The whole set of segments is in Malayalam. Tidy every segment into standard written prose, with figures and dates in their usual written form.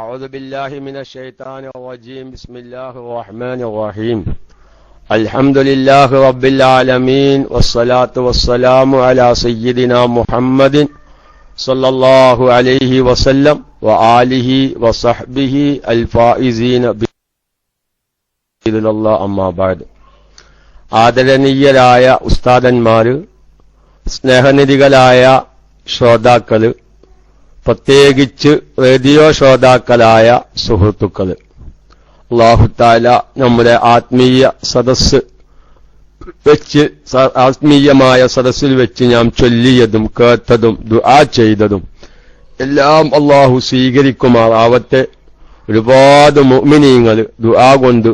أعوذ بالله من الشيطان الرجيم بسم الله الرحمن الرحيم الحمد لله رب العالمين والصلاة والسلام على سيدنا محمد صلى الله عليه وسلم وآله وصحبه الفائزين بإذن الله أما بعد ആദരണീയരായ ഉസ്താദന്മാര്, സ്നേഹനിധികളായ ശ്രോതാക്കള്, പ്രത്യേകിച്ച് റേഡിയോ ശ്രോതാക്കളായ സുഹൃത്തുക്കള്, അല്ലാഹു തആല നമ്മുടെ ആത്മീയമായ സദസ്സിൽ വെച്ച് നാം ചൊല്ലിയതും കേട്ടതും ദുആ ചെയ്തതും എല്ലാം അല്ലാഹു സ്വീകരിക്കുമാറാവട്ടെ. ഒരുപാട് മുഅ്മിനീങ്ങൾ ദുആ കൊണ്ട്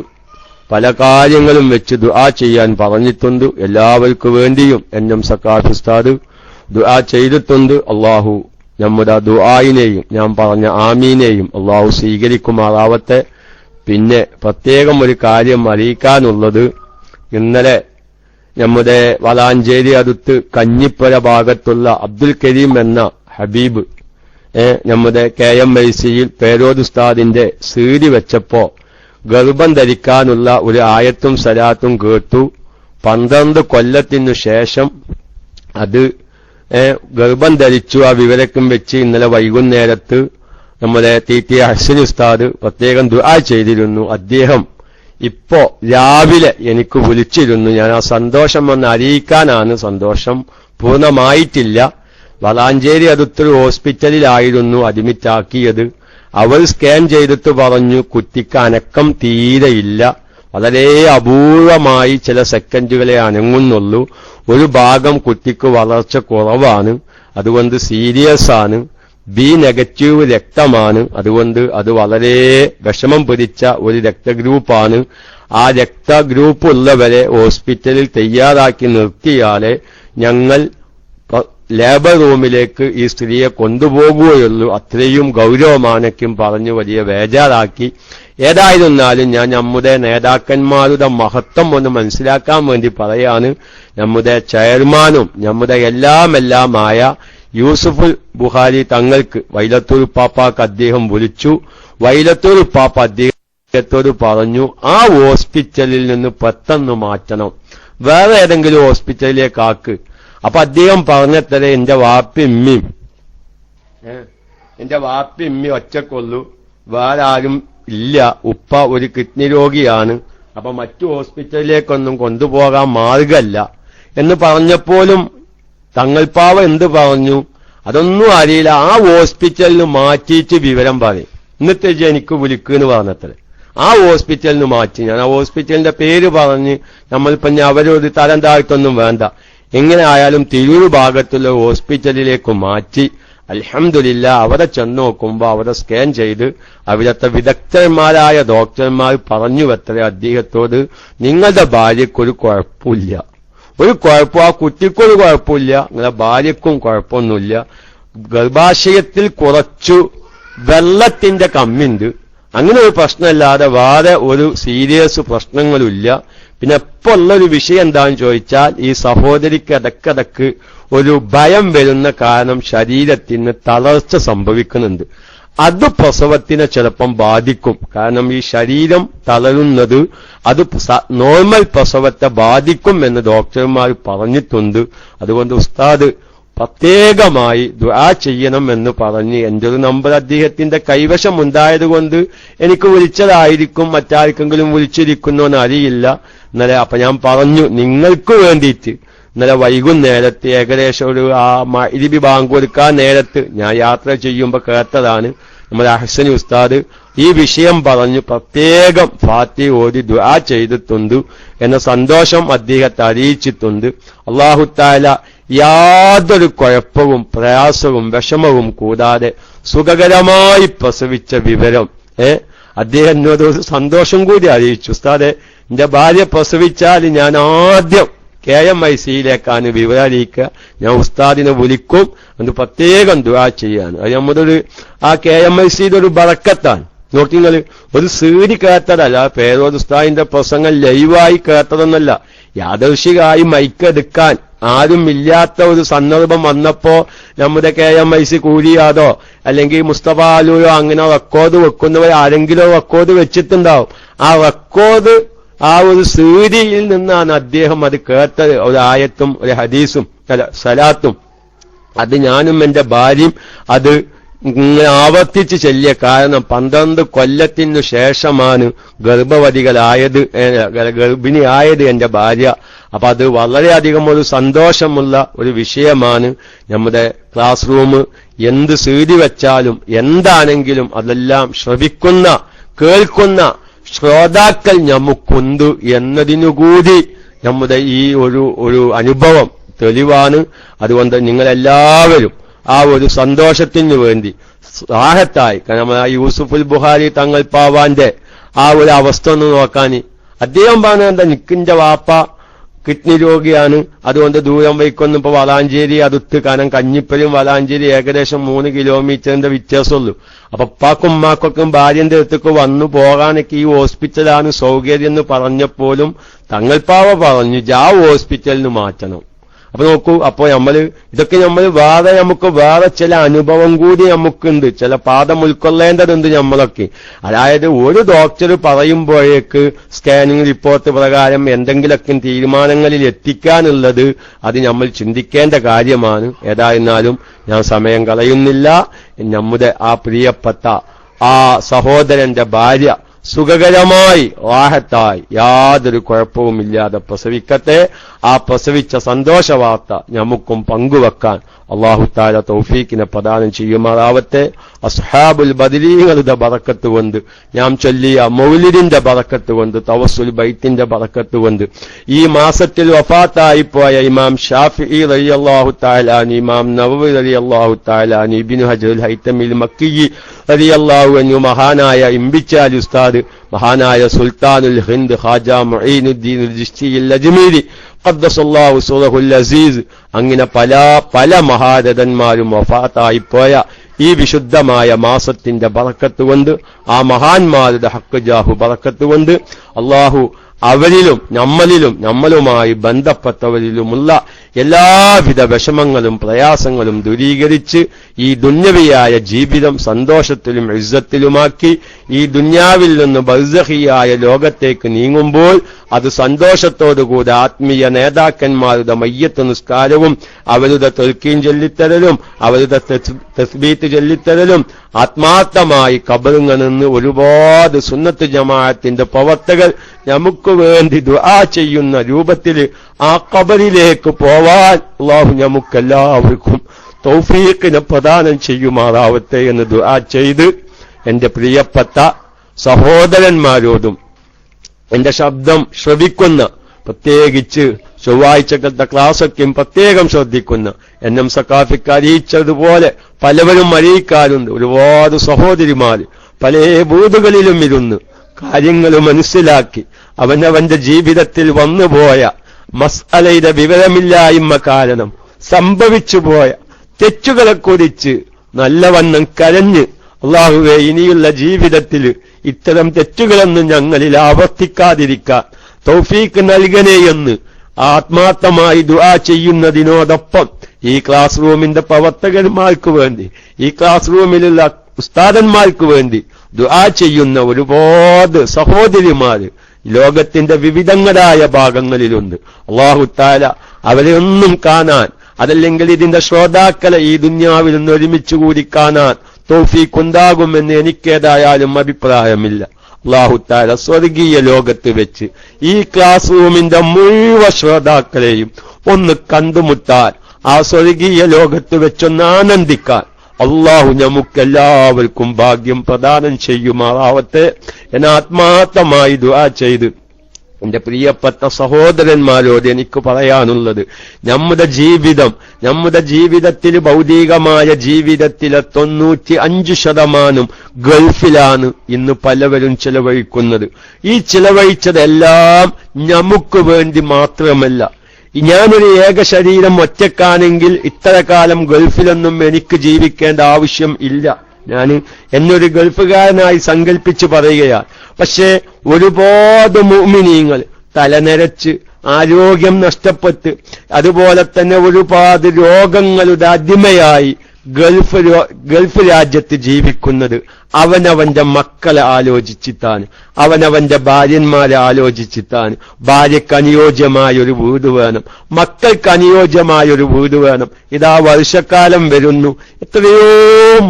പല കാര്യങ്ങളും വെച്ച് ദുആ ചെയ്യാൻ പറഞ്ഞിട്ടുണ്ട്. എല്ലാവർക്കും വേണ്ടിയും എന്നും സക്കാഫി ഉസ്താദ് ദുആ ചെയ്തിട്ടുണ്ട്. അല്ലാഹു നമ്മുടെ ദുആയിനെയും ഞാൻ പറഞ്ഞ ആമീനെയും അല്ലാഹു സ്വീകരിക്കുമാറാവട്ടെ. പിന്നെ പ്രത്യേകം ഒരു കാര്യം അറിയിക്കാനുള്ളത്, ഇന്നലെ നമ്മുടെ വളാഞ്ചേരി അടുത്ത് കഞ്ഞിപ്പുര ഭാഗത്തുള്ള അബ്ദുൽ കരീം എന്ന ഹബീബ് നമ്മുടെ KMIC-യിൽ പേരോദ് ഉസ്താദിന്റെ സീഡി വെച്ചപ്പോ ഗർഭം ധരിക്കാനുള്ള ഒരു ആയത്തും സലാത്തും കേട്ടു. 12 കൊല്ലത്തിനു ശേഷം അത് ഗർഭം ധരിച്ചു. ആ വിവരക്കും വെച്ച് ഇന്നലെ വൈകുന്നേരത്ത് നമ്മുടെ TT ഹസൻ ഉസ്താദ് പ്രത്യേകം ദുആ ചെയ്തിരുന്നു. അദ്ദേഹം ഇപ്പോ രാവിലെ എനിക്ക് വിളിച്ചിരുന്നു. ഞാൻ ആ സന്തോഷം ഒന്ന് അറിയിക്കാനാണ്. സന്തോഷം പൂർണ്ണമായിട്ടില്ല. വളാഞ്ചേരി അടുത്തൊരു ഹോസ്പിറ്റലിലായിരുന്നു അഡ്മിറ്റാക്കിയത്. അവർ സ്കാൻ ചെയ്തിട്ട് പറഞ്ഞു കുട്ടിക്ക് അനക്കം തീരെയില്ല, വളരെ അപൂർവമായി ചില സെക്കൻഡുകളെ അനങ്ങുന്നുള്ളൂ, ഒരു ഭാഗം കുട്ടിക്ക് വളർച്ച കുറവാണ്, അതുകൊണ്ട് സീരിയസ് ആണ്, B- രക്തമാണ്, അതുകൊണ്ട് അത് വളരെ വിഷമം പിടിച്ച ഒരു രക്തഗ്രൂപ്പാണ്. ആ രക്തഗ്രൂപ്പ് ഉള്ളവരെ ഹോസ്പിറ്റലിൽ തയ്യാറാക്കി നിർത്തിയാലേ ഞങ്ങൾ ലേബർ റൂമിലേക്ക് ഈ സ്ത്രീയെ കൊണ്ടുപോകുകയുള്ളൂ, അത്രയും ഗൗരവമാണെന്നും പറഞ്ഞു വലിയ ബേജാറാക്കി. ഏതായിരുന്നാലും ഞാൻ നമ്മുടെ നേതാക്കന്മാരുടെ മഹത്വം ഒന്ന് മനസ്സിലാക്കാൻ വേണ്ടി പറയാണ്. നമ്മുടെ ചെയർമാനും നമ്മുടെ എല്ലാമായ യൂസുഫുൽ ബുഖാരി തങ്ങൾക്ക് വൈലത്തൂർ പാപ്പാക്ക് അദ്ദേഹം വിളിച്ചു. വൈലത്തൂർ പാപ്പ അദ്ദേഹത്തോട് പറഞ്ഞു ആ ഹോസ്പിറ്റലിൽ നിന്ന് പെട്ടെന്ന് മാറ്റണം, വേറെ ഏതെങ്കിലും ഹോസ്പിറ്റലിലേക്ക് ആക്ക്. അപ്പൊ അദ്ദേഹം പറഞ്ഞത്ര എന്റെ വാപ്പിമ്മയും ഒറ്റക്കൊള്ളു, വേറെ ആരും ഇല്ല, ഉപ്പ ഒരു കിഡ്നി രോഗിയാണ്, അപ്പൊ മറ്റു ഹോസ്പിറ്റലിലേക്കൊന്നും കൊണ്ടുപോകാൻ മാർഗമല്ല എന്ന് പറഞ്ഞപ്പോലും തങ്ങൾപ്പാവ എന്ത് പറഞ്ഞു, അതൊന്നും അറിയില്ല, ആ ഹോസ്പിറ്റലിന് മാറ്റിയിട്ട് വിവരം പറയും, എന്നിട്ട് എനിക്ക് വിളിക്കുന്ന് പറഞ്ഞത്ര. ആ ഹോസ്പിറ്റലിന് മാറ്റി. ഞാൻ ആ ഹോസ്പിറ്റലിന്റെ പേര് പറഞ്ഞ് നമ്മളിപ്പോ അവരോട് തരം താഴ്ത്തൊന്നും വേണ്ട, എങ്ങനെ ആയാലും തിരൂർ ഭാഗത്തുള്ള ഹോസ്പിറ്റലിലേക്ക് മാറ്റി. അൽഹംദുലില്ലാ അവിടെ ചെന്ന് നോക്കുമ്പോ അവിടെ സ്കാൻ ചെയ്ത് അവിടുത്തെ വിദഗ്ധന്മാരായ ഡോക്ടർമാർ പറഞ്ഞു വെത്ര അദ്ദേഹത്തോട് നിങ്ങളുടെ ഭാര്യയ്ക്കൊരു കുഴപ്പമില്ല, ഒരു കുഴപ്പം, ആ കുട്ടിക്കൊരു കുഴപ്പമില്ല, നിങ്ങളുടെ ഭാര്യക്കും കുഴപ്പമൊന്നുമില്ല, ഗർഭാശയത്തിൽ കുറച്ചു വെള്ളത്തിന്റെ കമ്മിണ്ട്, അങ്ങനെ ഒരു പ്രശ്നമല്ലാതെ വേറെ ഒരു സീരിയസ് പ്രശ്നങ്ങളുമില്ല. പിന്നെ ഇപ്പൊ ഉള്ളൊരു വിഷയം എന്താണെന്ന് ചോദിച്ചാൽ ഈ സഹോദരിക്ക് ഇടക്കിടക്ക് ഒരു ഭയം വരുന്ന കാരണം ശരീരത്തിന് തളർച്ച സംഭവിക്കുന്നുണ്ട്. അത് പ്രസവത്തിനെ ചിലപ്പം ബാധിക്കും. കാരണം ഈ ശരീരം തളരുന്നത് അത് നോർമൽ പ്രസവത്തെ ബാധിക്കും എന്ന് ഡോക്ടർമാർ പറഞ്ഞിട്ടുണ്ട്. അതുകൊണ്ട് ഉസ്താദ് പ്രത്യേകമായി ദുആ ചെയ്യണം എന്ന് പറഞ്ഞ് എന്റെ ഒരു നമ്പർ അദ്ദേഹത്തിന്റെ കൈവശം ഉണ്ടായതുകൊണ്ട് എനിക്ക് വിളിച്ചതായിരിക്കും, മറ്റാർക്കെങ്കിലും വിളിച്ചിരിക്കുന്നോന്ന് അറിയില്ല. ഇന്നലെ അപ്പൊ ഞാൻ പറഞ്ഞു നിങ്ങൾക്ക് വേണ്ടിയിട്ട് ഇന്നലെ വൈകുന്നേരത്ത് ഏകദേശം ഒരു മഗ്‌രിബ് ബാങ്ക് കൊടുക്കാൻ നേരത്ത് ഞാൻ യാത്ര ചെയ്യുമ്പോൾ കേട്ടതാണ്. നമ്മുടെ ഹസൻ ഉസ്താദ് ഈ വിഷയം പറഞ്ഞു പ്രത്യേകം ഫാത്തിഹ ഓതി ദുആ ചെയ്തിട്ടുണ്ട് എന്ന സന്തോഷം അദ്ദേഹത്തെ അറിയിച്ചിട്ടുണ്ട്. അല്ലാഹു തആല യാതൊരു കുഴപ്പവും പ്രയാസവും വിഷമവും കൂടാതെ സുഖകരമായി പ്രസവിച്ച വിവരം അദ്ദേഹം എന്നോട് സന്തോഷം കൂടി അറിയിച്ചു. ഉസ്താദെ, എന്റെ ഭാര്യ പ്രസവിച്ചാൽ ഞാൻ ആദ്യം KMIC-യിലേക്കാണ് വിവരം അറിയിക്കുക, ഞാൻ ഉസ്താദിനെ വിളിക്കും എന്ന് പ്രത്യേകം ദുആ ചെയ്യാണ്. അത് നമ്മുടെ ആ KMIC-യുടെ ഒരു ബറക്കത്താണ്. നോക്കിങ്ങൾ ഒരു സീഡി കേട്ടതല്ല, പേരോട് ഉസ്താദിന്റെ പ്രസംഗം ലൈവായി കേട്ടതൊന്നല്ല, യാദൃശികമായി മൈക്ക് എടുക്കാൻ ആരും ഇല്ലാത്ത ഒരു സന്ദർഭം വന്നപ്പോ നമ്മുടെ KMIC കൂലിയാതോ അല്ലെങ്കിൽ മുസ്തഫ ആലൂയോ അങ്ങനെ റെക്കോർഡ് വെക്കുന്നവർ ആരെങ്കിലും റെക്കോർഡ് വെച്ചിട്ടുണ്ടാവും. ആ റെക്കോർഡ് ആ ഒരു സീരിയിൽ നിന്നാണ് അദ്ദേഹം അത് കേട്ടത്. ഒരു ആയത്തും ഒരു ഹദീസും സലാത്തും. അത് ഞാനും എന്റെ ഭാര്യയും അത് ആവർത്തിച്ച് ചെല്ലിയ കാരണം 12 കൊല്ലത്തിനു ശേഷമാണ് ഗർഭിണിയായത് എന്റെ ഭാര്യ. അപ്പൊ അത് വളരെയധികം ഒരു സന്തോഷമുള്ള ഒരു വിഷയമാണ്. നമ്മുടെ ക്ലാസ് റൂം എന്ത് സീഡി വെച്ചാലും എന്താണെങ്കിലും അതെല്ലാം ശ്രവിക്കുന്ന കേൾക്കുന്ന ശ്രോതാക്കൾ നമുക്കുണ്ട് എന്നതിനുകൂടി നമ്മുടെ ഈ ഒരു അനുഭവം തെളിവാണ്. അതുകൊണ്ട് നിങ്ങളെല്ലാവരും ആ ഒരു സന്തോഷത്തിനു വേണ്ടി റാഹത്തായി, കാരണം യൂസുഫുൽ ബുഖാരി തങ്ങൾ പാവാന്റെ ആ ഒരു അവസ്ഥ ഒന്ന് നോക്കാൻ അദ്ദേഹം പറഞ്ഞ നിക്കിന്റെ വാപ്പ കിഡ്നി രോഗിയാണ്, അതുകൊണ്ട് ദൂരം വയ്ക്കൊന്നും ഇപ്പൊ വളാഞ്ചേരി അടുത്ത്, കാരണം കഞ്ഞിപ്പലും വളാഞ്ചേരി ഏകദേശം 3 കിലോമീറ്ററിന്റെ വ്യത്യാസമുള്ളൂ. അപ്പൊ ഉപ്പാക്കും ഉമ്മാക്കൊക്കെ ഭാര്യന്റെ അടുത്തേക്ക് വന്നു പോകാനൊക്കെ ഈ ഹോസ്പിറ്റലാണ് സൗകര്യം എന്ന് പറഞ്ഞപ്പോലും തങ്ങൾപ്പാവ പറഞ്ഞു ആ ഹോസ്പിറ്റലിന് മാറ്റണം. അപ്പൊ നോക്കൂ, അപ്പോ ഇതൊക്കെ നമുക്ക് വേറെ ചില അനുഭവം കൂടി നമുക്കുണ്ട്, ചില പാഠം ഉൾക്കൊള്ളേണ്ടതുണ്ട് നമ്മളൊക്കെ. അതായത് ഒരു ഡോക്ടർ പറയുമ്പോഴേക്ക് സ്കാനിങ് റിപ്പോർട്ട് പ്രകാരം എന്തെങ്കിലൊക്കെ തീരുമാനങ്ങളിൽ എത്തിക്കാനുള്ളത് അത് നമ്മൾ ചിന്തിക്കേണ്ട കാര്യമാണ്. ഏതായിരുന്നാലും ഞാൻ സമയം കളയുന്നില്ല. നമ്മുടെ ആ പ്രിയപ്പെട്ട ആ സഹോദരന്റെ ഭാര്യ സുഖകരമായി റാഹത്തായി യാതൊരു കുഴപ്പവുമില്ലാതെ പ്രസവിക്കട്ടെ. ആ പ്രസവിച്ച സന്തോഷ വാർത്ത നമുക്കും പങ്കുവെക്കാൻ അല്ലാഹു തആല തൗഫീഖിനെ പ്രദാനം ചെയ്യുമാറാവട്ടെ. അസ്ഹാബുൽ ബദരീങ്ങളുടെ ബറക്കത്ത് കൊണ്ട്, ഞാൻ ചൊല്ലിയ മൗലിദിന്റെ ബറക്കത്ത് കൊണ്ട്, തവസ്സുൽ ബൈത്തിന്റെ ബറക്കത്ത് കൊണ്ട്, ഈ മാസത്തിൽ വഫാത്തായി പോയ ഇമാം ഷാഫിഈ റളിയല്ലാഹു തആല അൻഹു, ഇമാം നവവി റളിയല്ലാഹു തആല അൻഹു, ഇബ്നു ഹജറുൽ ഹൈതമിൽ മക്കി റളിയല്ലാഹു അൻഹു, മഹാനായ ഇംബിച്ചാലി ഉസ്താദ്, മഹാനായ സുൽത്താനുൽ ഹിന്ദ് ഖാജ മുഈനുദ്ദീൻ ചിശ്തിയിൽ അജ്മീരി ഖദ്ദസല്ലാഹു സുറഹുൽ അസീസ്, അങ്ങനെ പല മഹാരഥന്മാരും വഫാത്തായിപ്പോയ ഈ വിശുദ്ധമായ മാസത്തിന്റെ ബറക്കത്ത് കൊണ്ട്, ആ മഹാന്മാരുടെ ഹക്ക് ജാഹു ബറക്കത്ത് കൊണ്ട് അല്ലാഹു അവരിലും നമ്മളുമായി ബന്ധപ്പെട്ടവരിലുമുള്ള എല്ലാവിധ വിഷമങ്ങളും പ്രയാസങ്ങളും ദൂരീകരിച്ച് ഈ ദുന്യവിയായ ജീവിതം സന്തോഷത്തിലും ഇസ്സത്തിലുമാക്കി ഈ ദുന്യാവിൽ നിന്ന് ബർസഖിയായ ലോകത്തേക്ക് നീങ്ങുമ്പോൾ അത് സന്തോഷത്തോടുകൂടി ആത്മീയ നേതാക്കന്മാരുടെ മയ്യത്ത് നിസ്കാരവും അവരുടെ തൽക്കീൻ ചൊല്ലിത്തരലും അവരുടെ തസ്ബീത്ത് ചൊല്ലിത്തരലും ആത്മാർത്ഥമായി ഖബറിൽ നിന്ന് ഒരുപാട് സുന്നത്ത് ജമാഅത്തിന്റെ പ്രവർത്തകർ നമുക്ക് വേണ്ടി ദുആ ചെയ്യുന്ന രൂപത്തിൽ ആ ഖബറിലേക്ക് പോവാൻ അല്ലാഹു നമുക്കെല്ലാവർക്കും തൗഫീഖിനെ പ്രദാനം ചെയ്യുമാറാവട്ടെ എന്ന് ദുആ ചെയ്ത് എന്റെ പ്രിയപ്പെട്ട സഹോദരന്മാരോടും എന്റെ ശബ്ദം ശ്രവിക്കുന്ന, പ്രത്യേകിച്ച് ചൊവ്വാഴ്ചകളുടെ ക്ലാസ്സൊക്കെയും പ്രത്യേകം ശ്രദ്ധിക്കുന്ന എന്നും സഖാഫിക്ക് അറിയിച്ചതുപോലെ പലവരും അറിയിക്കാറുണ്ട്. ഒരുപാട് സഹോദരിമാര് പല ബൂതുകളിലും ഇരുന്ന് കാര്യങ്ങൾ മനസ്സിലാക്കി അവനവന്റെ ജീവിതത്തിൽ വന്നുപോയ മസ്അലയുടെ വിവരമില്ലായ്മ കാരണം സംഭവിച്ചുപോയ തെറ്റുകളെക്കുറിച്ച് നല്ലവണ്ണം കരഞ്ഞ്, അല്ലാഹുവേ ഇനിയുള്ള ജീവിതത്തിൽ ഇത്തരം തെറ്റുകളൊന്നും ഞങ്ങളിൽ ആവർത്തിക്കാതിരിക്കാൻ തൗഫീഖ് നൽകണേ എന്ന് ആത്മാർത്ഥമായി ദുആ ചെയ്യുന്നതിനോടൊപ്പം ഈ ക്ലാസ് റൂമിന്റെ പ്രവർത്തകന്മാർക്ക് വേണ്ടി, ഈ ക്ലാസ് റൂമിലുള്ള ഉസ്താദന്മാർക്ക് വേണ്ടി ദുആ ചെയ്യുന്ന ഒരുപാട് സഹോദരിമാര് ലോകത്തിന്റെ വിവിധങ്ങളായ ഭാഗങ്ങളിലുണ്ട്. അല്ലാഹു തആല അവരെ ഒന്നും കാണാൻ, അതല്ലെങ്കിൽ ഇതിന്റെ ശ്രോതാക്കളെ ഈ ദുന്യാവിൽ നിന്ന് ഒരുമിച്ച് കൂടി കാണാൻ തൗഫീഖ് ഉണ്ടാകുമെന്ന് എനിക്കേതായാലും അഭിപ്രായമില്ല. അല്ലാഹു തആല സ്വർഗീയ ലോകത്ത് വെച്ച് ഈ ക്ലാസ് റൂമിന്റെ മുഴുവൻ ശ്രോതാക്കളെയും ഒന്ന് കണ്ടുമുട്ടാൻ, ആ സ്വർഗീയ ലോകത്ത് വെച്ചൊന്ന് ആനന്ദിക്കാൻ അല്ലാഹു നമുക്കെല്ലാവർക്കും ഭാഗ്യം പ്രദാനം ചെയ്യുമാറാവട്ടെ എന്ന് ആത്മാർത്ഥമായി ദുആ ചെയ്ത് എന്റെ പ്രിയപ്പെട്ട സഹോദരന്മാരോട് എനിക്ക് പറയാനുള്ളത്, നമ്മുടെ ജീവിതത്തിൽ ഭൗതികമായ ജീവിതത്തിലെ 95% ഗൾഫിലാണ് ഇന്ന് പലവരും ചെലവഴിക്കുന്നത്. ഈ ചെലവഴിച്ചതെല്ലാം നമുക്ക് വേണ്ടി മാത്രമല്ല. ഞാനൊരു ഏക ശരീരം ഒറ്റക്കാണെങ്കിൽ ഇത്ര കാലം ഗൾഫിലൊന്നും എനിക്ക് ജീവിക്കേണ്ട ആവശ്യം ഇല്ല. ഞാൻ എന്നൊരു ഗൾഫുകാരനായി സങ്കല്പിച്ച് പറയുകയാണ്. പക്ഷേ ഒരുപാട് മുഅ്മിനീങ്ങൾ തലനരച്ച് ആരോഗ്യം നഷ്ടപ്പെട്ട് അതുപോലെ തന്നെ ഒരുപാട് രോഗങ്ങളുടെ അടിമയായി ഗൾഫ് രാജ്യത്ത് ജീവിക്കുന്നത് അവനവന്റെ മക്കളെ ആലോചിച്ചിട്ടാണ്, അവനവന്റെ ഭാര്യന്മാരെ ആലോചിച്ചിട്ടാണ്. ഭാര്യയ്ക്ക് അനുയോജ്യമായൊരു വീട് വേണം, മക്കൾക്ക് അനുയോജ്യമായൊരു വീട് വേണം. ഇതാ വർഷക്കാലം വരുന്നു, എത്രയോ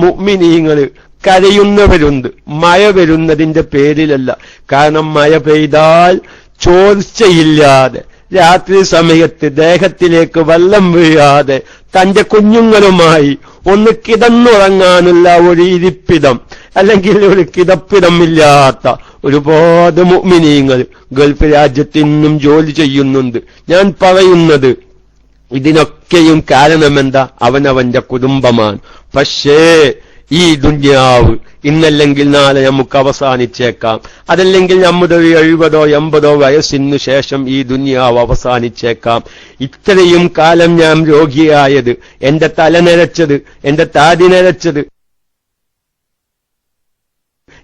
മുഅ്മിനീങ്ങള് കരയുന്നവരുണ്ട്. മഴ വരുന്നതിന്റെ പേരിലല്ല, കാരണം മഴ പെയ്താൽ ചോർച്ചയില്ലാതെ രാത്രി സമയത്ത് ദേഹത്തിലേക്ക് വെള്ളം വീഴാതെ തന്റെ കുഞ്ഞുങ്ങളുമായി ഒന്ന് കിടന്നുറങ്ങാനുള്ള ഒരു ഇരിപ്പിടം അല്ലെങ്കിൽ ഒരു കിടപ്പിടമില്ലാത്ത ഒരുപാട് മുഅ്മിനീങ്ങൾ ഗൾഫ് രാജ്യത്ത് ഇന്നും ജോലി ചെയ്യുന്നുണ്ട്. ഞാൻ പറയുന്നത് ഇതിനൊക്കെയും കാരണമെന്താ? അവനവന്റെ കുടുംബമാണ്. പക്ഷേ ഈ ദുനിയാവ് ഇന്നല്ലെങ്കിൽ നാളെ നമുക്ക് അവസാനിച്ചേക്കാം. അതല്ലെങ്കിൽ നമ്മുടെ 70 80 വയസ്സിനു ശേഷം ഈ ദുനിയാവ് അവസാനിച്ചേക്കാം. ഇത്രയും കാലം ഞാൻ രോഗിയായത്, എന്റെ തല നരച്ചത്, എന്റെ താടി നരച്ചത്,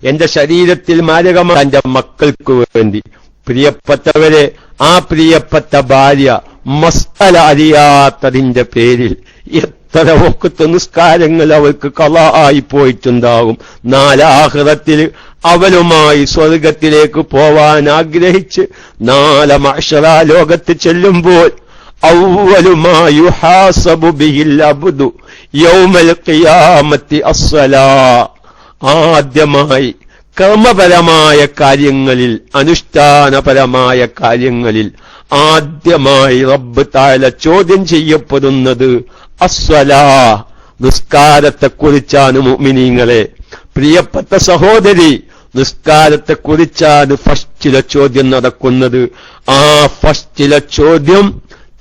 എന്റെ ശരീരത്തിൽ മാരകമായ എന്റെ മക്കൾക്ക് വേണ്ടി. പ്രിയപ്പെട്ടവരെ, ആ പ്രിയപ്പെട്ട ഭാര്യ മസ്അല അറിയാത്തതിന്റെ പേരിൽ എത്ര വഖ്ത് നിസ്കാരങ്ങൾ അവൾക്ക് ഖളാ ആയി പോയിട്ടുണ്ടാകും. നാലാഖിറത്തിൽ അവനുമായി സ്വർഗത്തിലേക്ക് പോവാൻ ആഗ്രഹിച്ച് നാളെ മഅ്ശറ ലോകത്ത് ചെല്ലുമ്പോൾ അവ്വലു മാ യുഹാസബു ബിഹിൽ അബ്ദു യൗമൽ ഖിയാമത്തി അസ്സലാ, ആദ്യമായി കർമ്മപരമായ കാര്യങ്ങളിൽ, അനുഷ്ഠാനപരമായ കാര്യങ്ങളിൽ ആദ്യമായി റബ്ബ് തആല ചോദ്യം ചെയ്യപ്പെടുന്നത് അസ്സലാ, നിസ്കാരത്തെക്കുറിച്ചാണ്. മുഅ്മിനീങ്ങളെ, പ്രിയപ്പെട്ട സഹോദരി, നിസ്കാരത്തെക്കുറിച്ചാണ് ഫസ്റ്റിലെ ചോദ്യം നടക്കുന്നത്. ആ ഫസ്റ്റിലെ ചോദ്യം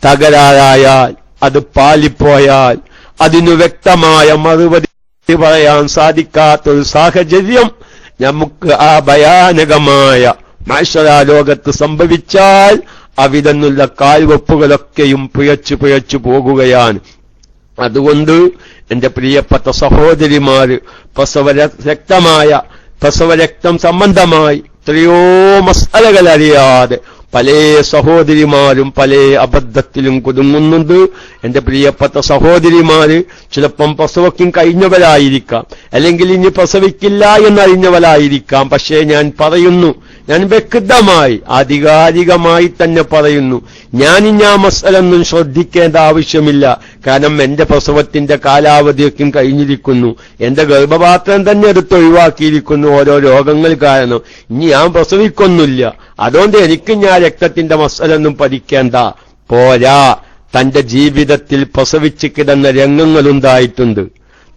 തകരാറായാൽ, അത് പാളിപ്പോയാൽ, അതിനു വ്യക്തമായ മറുപടി പറയാൻ സാധിക്കാത്തൊരു സാഹചര്യം നമുക്ക് ആ ഭയാനകമായ മഅ്ശറ ലോകത്ത് സംഭവിച്ചാൽ അവിടെ നിന്നുള്ള കാൽവെപ്പുകളൊക്കെയും പിഴച്ചു പോകുകയാണ്. അതുകൊണ്ട് എന്റെ പ്രിയപ്പെട്ട സഹോദരിമാര്, പ്രസവരക്തം സംബന്ധമായി എത്രയോ മസ്അലകൾ അറിയാതെ പല സഹോദരിമാരും പല അബദ്ധത്തിലും കുടുങ്ങുന്നുണ്ട്. എന്റെ പ്രിയപ്പെട്ട സഹോദരിമാര് ചിലപ്പം പ്രസവിക്കും കഴിഞ്ഞവരായിരിക്കാം, അല്ലെങ്കിൽ ഇനി പ്രസവിക്കില്ല എന്നറിഞ്ഞവരായിരിക്കാം. പക്ഷേ ഞാൻ പറയുന്നു, ഞാൻ വ്യക്തമായി ആധികാരികമായി തന്നെ പറയുന്നു, ഞാനിനി ആ മസ്അലൊന്നും ശ്രദ്ധിക്കേണ്ട ആവശ്യമില്ല. കാരണം എന്റെ പ്രസവത്തിന്റെ കാലാവധിയൊക്കെ കഴിഞ്ഞിരിക്കുന്നു, എന്റെ ഗർഭപാത്രം തന്നെ എടുത്തൊഴിവാക്കിയിരിക്കുന്നു ഓരോ രോഗങ്ങൾ കാരണം. ഇനി ഞാൻ പ്രസവിക്കൊന്നുമില്ല, അതുകൊണ്ട് എനിക്ക് ഞാൻ രക്തത്തിന്റെ മസ്അലൊന്നും പഠിക്കേണ്ട. പോരാ, തന്റെ ജീവിതത്തിൽ പ്രസവിച്ച് കിടന്ന രംഗങ്ങളുണ്ടായിട്ടുണ്ട്.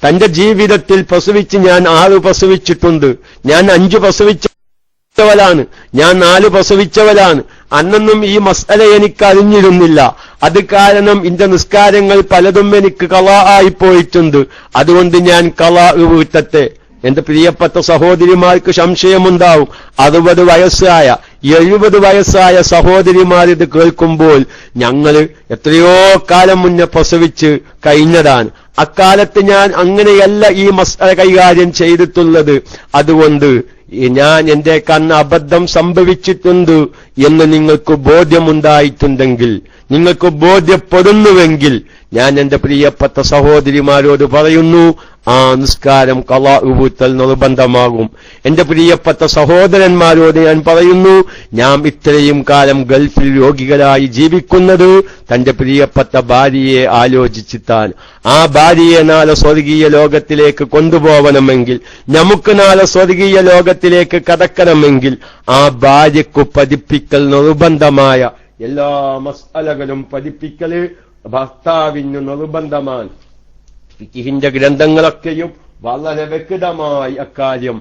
തന്റെ ജീവിതത്തിൽ പ്രസവിച്ച് ഞാൻ 6 പ്രസവിച്ചിട്ടുണ്ട്, ഞാൻ 5 പ്രസവിച്ചവരാണ്, ഞാൻ 4 പ്രസവിച്ചവരാണ്. അന്നൊന്നും ഈ മസ്അല എനിക്ക് അറിഞ്ഞിരുന്നില്ല. അത് കാരണം എന്റെ നിസ്കാരങ്ങൾ പലതും എനിക്ക് ഖളാ ആയിപ്പോയിട്ടുണ്ട്. അതുകൊണ്ട് ഞാൻ ഖളാ വീട്ടത്തെ. എന്റെ പ്രിയപ്പെട്ട സഹോദരിമാർക്ക് സംശയമുണ്ടാവും. 60 വയസ്സായ 70 വയസ്സായ സഹോദരിമാരിത് കേൾക്കുമ്പോൾ, ഞങ്ങള് എത്രയോ കാലം മുന്നേ പ്രസവിച്ച് കഴിഞ്ഞതാണ്, അക്കാലത്ത് ഞാൻ അങ്ങനെയല്ല ഈ മസ്അല കൈകാര്യം ചെയ്തിട്ടുള്ളത്, അതുകൊണ്ട് ഞാൻ എന്റെ കണ്ണ് അബദ്ധം സംഭവിച്ചിട്ടുണ്ട് എന്ന് നിങ്ങൾക്ക് ബോധ്യമുണ്ടായിട്ടുണ്ടെങ്കിൽ, നിങ്ങൾക്ക് ബോധ്യപ്പെടുന്നുവെങ്കിൽ, ഞാൻ എന്റെ പ്രിയപ്പെട്ട സഹോദരിമാരോട് പറയുന്നു, ആ നിസ്കാരം ഖളാ വീട്ടൽ നിർബന്ധമാകും. എന്റെ പ്രിയപ്പെട്ട സഹോദരന്മാരോട് ഞാൻ പറയുന്നു, ഞാൻ ഇത്രയും കാലം ഗൾഫിൽ രോഗികളായി ജീവിക്കുന്നത് തന്റെ പ്രിയപ്പെട്ട ഭാര്യയെ ആലോചിച്ചിട്ടാണ്. ആ ഭാര്യയെ നാളെ സ്വർഗീയ ലോകത്തിലേക്ക് കൊണ്ടുപോകണമെങ്കിൽ, നമുക്ക് നാളെ സ്വർഗീയ ലോകത്തിലേക്ക് കടക്കണമെങ്കിൽ, ആ ഭാര്യയ്ക്ക് പഠിപ്പിക്കൽ നിർബന്ധമായ എല്ലാ മസ്അലകളും പഠിപ്പിക്കല് ഭർത്താവിന് നിർബന്ധമാണ്. ഫിഖിന്റെ ഗ്രന്ഥങ്ങളൊക്കെയും വളരെ വ്യക്തമായി അക്കാര്യം